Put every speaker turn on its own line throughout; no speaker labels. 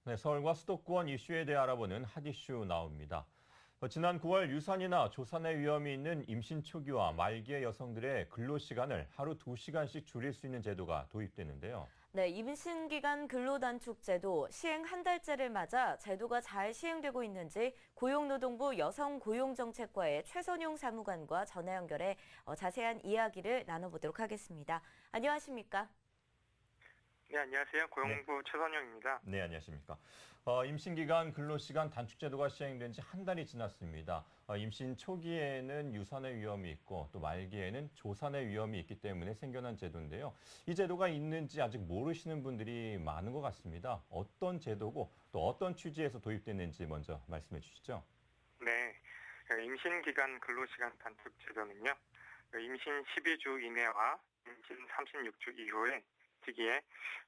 네, 서울과 수도권 이슈에 대해 알아보는 핫이슈 나옵니다. 지난 9월 유산이나 조산의 위험이 있는 임신 초기와 말기의 여성들의 근로시간을 하루 2시간씩 줄일 수 있는 제도가 도입되는데요.
네, 임신기간 근로단축제도 시행 한 달째를 맞아 제도가 잘 시행되고 있는지 고용노동부 여성고용정책과의 최선용 사무관과 전화 연결해 자세한 이야기를 나눠보도록 하겠습니다. 안녕하십니까?
네, 안녕하세요.
네.
고용부 최선영입니다.
네, 안녕하십니까. 임신기간 근로시간 단축제도가 시행된 지 한 달이 지났습니다. 임신 초기에는 유산의 위험이 있고 또 말기에는 조산의 위험이 있기 때문에 생겨난 제도인데요. 이 제도가 있는지 아직 모르시는 분들이 많은 것 같습니다. 어떤 제도고 또 어떤 취지에서 도입됐는지 먼저 말씀해 주시죠.
네, 임신기간 근로시간 단축제도는요, 임신 12주 이내와 임신 36주 이후에 시기에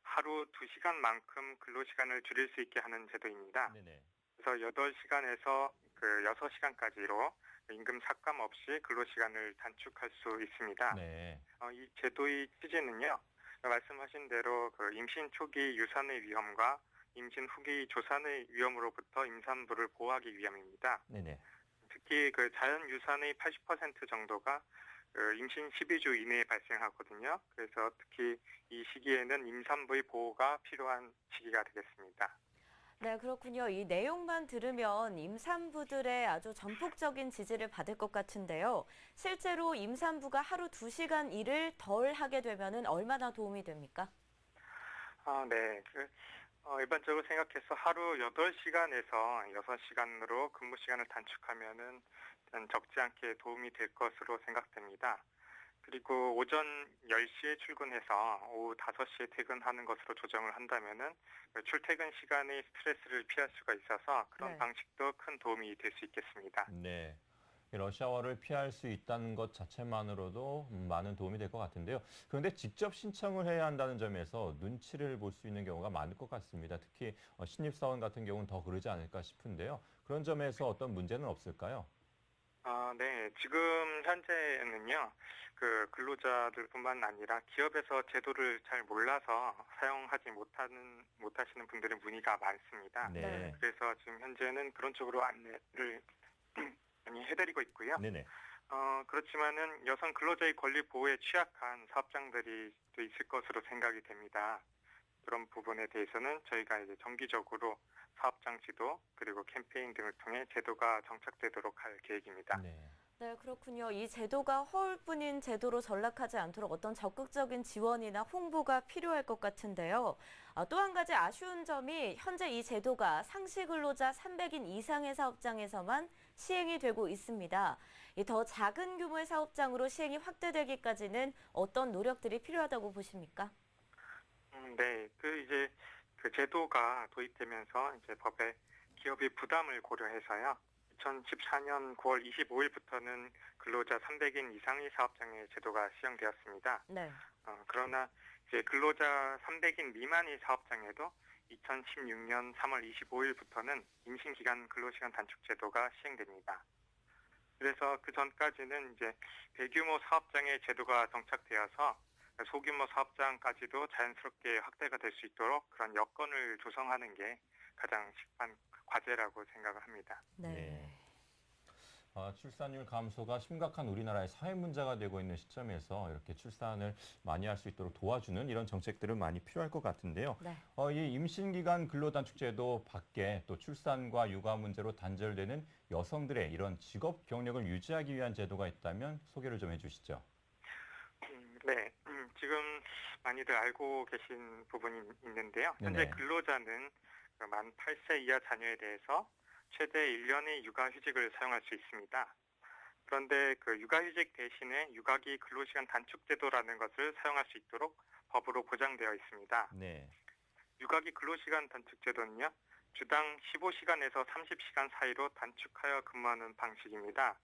하루 2시간만큼 근로시간을 줄일 수 있게 하는 제도입니다.
네네.
그래서 8시간에서 6시간까지로 임금 삭감 없이 근로시간을 단축할 수 있습니다.
네.
이 제도의 취지는요, 말씀하신 대로 임신 초기 유산의 위험과 임신 후기 조산의 위험으로부터 임산부를 보호하기 위함입니다.
네네.
특히 자연 유산의 80% 정도가 임신 12주 이내에 발생하거든요. 그래서 특히 이 시기에는 임산부의 보호가 필요한 시기가 되겠습니다.
네, 그렇군요. 이 내용만 들으면 임산부들의 아주 전폭적인 지지를 받을 것 같은데요. 실제로 임산부가 하루 2시간 일을 덜 하게 되면 얼마나 도움이 됩니까?
네. 일반적으로 생각해서 하루 8시간에서 6시간으로 근무 시간을 단축하면은 일단 적지 않게 도움이 될 것으로 생각됩니다. 그리고 오전 10시에 출근해서 오후 5시에 퇴근하는 것으로 조정을 한다면은 출퇴근 시간의 스트레스를 피할 수가 있어서 그런
네.
방식도 큰 도움이 될 수 있겠습니다.
네. 이 러시아워를 피할 수 있다는 것 자체만으로도 많은 도움이 될 것 같은데요. 그런데 직접 신청을 해야 한다는 점에서 눈치를 볼 수 있는 경우가 많을 것 같습니다. 특히 신입사원 같은 경우는 더 그러지 않을까 싶은데요. 그런 점에서 어떤 문제는 없을까요?
네. 지금 현재는요, 근로자들뿐만 아니라 기업에서 제도를 잘 몰라서 사용하지 못하시는 분들의 문의가 많습니다.
네.
그래서 지금 현재는 그런 쪽으로 안내를 많이 해드리고 있고요.
네네.
그렇지만은 여성 근로자의 권리 보호에 취약한 사업장들이 또 있을 것으로 생각이 됩니다. 그런 부분에 대해서는 저희가 이제 정기적으로 사업장 지도 그리고 캠페인 등을 통해 제도가 정착되도록 할 계획입니다.
네.
네, 그렇군요. 이 제도가 허울뿐인 제도로 전락하지 않도록 어떤 적극적인 지원이나 홍보가 필요할 것 같은데요. 또 한 가지 아쉬운 점이 현재 이 제도가 상시 근로자 300인 이상의 사업장에서만 시행이 되고 있습니다. 이 더 작은 규모의 사업장으로 시행이 확대되기까지는 어떤 노력들이 필요하다고 보십니까?
네. 그 제도가 도입되면서 이제 법에 기업의 부담을 고려해서요. 2014년 9월 25일부터는 근로자 300인 이상의 사업장의 제도가 시행되었습니다.
네.
그러나 이제 근로자 300인 미만의 사업장에도 2016년 3월 25일부터는 임신기간 근로시간 단축 제도가 시행됩니다. 그래서 그 전까지는 이제 대규모 사업장의 제도가 정착되어서 소규모 사업장까지도 자연스럽게 확대가 될 수 있도록 그런 여건을 조성하는 게 가장 시급한 과제라고 생각을 합니다.
네.
출산율 감소가 심각한 우리나라의 사회 문제가 되고 있는 시점에서 이렇게 출산을 많이 할 수 있도록 도와주는 이런 정책들은 많이 필요할 것 같은데요.
네.
이 임신기간 근로단축제도 밖에 또 출산과 육아 문제로 단절되는 여성들의 이런 직업 경력을 유지하기 위한 제도가 있다면 소개를 좀 해주시죠.
네. 지금 많이들 알고 계신 부분이 있는데요. 현재
네네.
근로자는 만 8세 이하 자녀에 대해서 최대 1년의 육아휴직을 사용할 수 있습니다. 그런데 육아휴직 대신에 육아기 근로시간 단축제도라는 것을 사용할 수 있도록 법으로 보장되어 있습니다.
네.
육아기 근로시간 단축제도는요, 주당 15시간에서 30시간 사이로 단축하여 근무하는 방식입니다.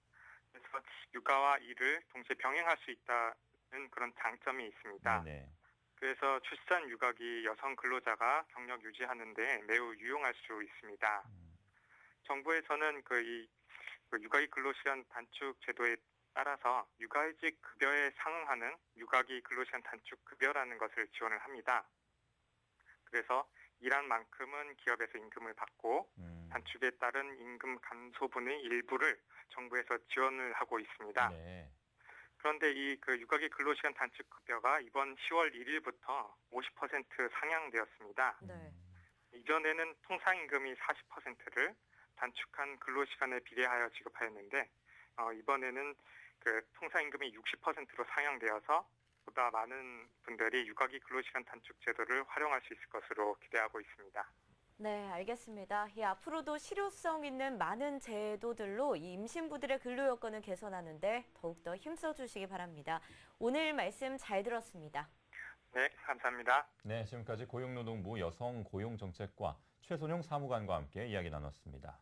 그래서 육아와 일을 동시에 병행할 수 있다는 그런 장점이 있습니다.
네네.
그래서 출산 육아기 여성 근로자가 경력 유지하는 데 매우 유용할 수 있습니다. 정부에서는 이 육아기 근로시간 단축 제도에 따라서 육아휴직 급여에 상응하는 육아기 근로시간 단축 급여라는 것을 지원을 합니다. 그래서 일한 만큼은 기업에서 임금을 받고 단축에 따른 임금 감소분의 일부를 정부에서 지원을 하고 있습니다.
네.
그런데 이 육아기 근로시간 단축급여가 이번 10월 1일부터 50% 상향되었습니다.
네.
이전에는 통상임금이 40%를 단축한 근로시간에 비례하여 지급하였는데 이번에는 통상임금이 60%로 상향되어서 보다 많은 분들이 육아기 근로시간 단축 제도를 활용할 수 있을 것으로 기대하고 있습니다.
네, 알겠습니다. 앞으로도 실효성 있는 많은 제도들로 이 임신부들의 근로 여건을 개선하는데 더욱더 힘써 주시기 바랍니다. 오늘 말씀 잘 들었습니다.
네, 감사합니다.
네, 지금까지 고용노동부 여성고용정책과 최선용 사무관과 함께 이야기 나눴습니다.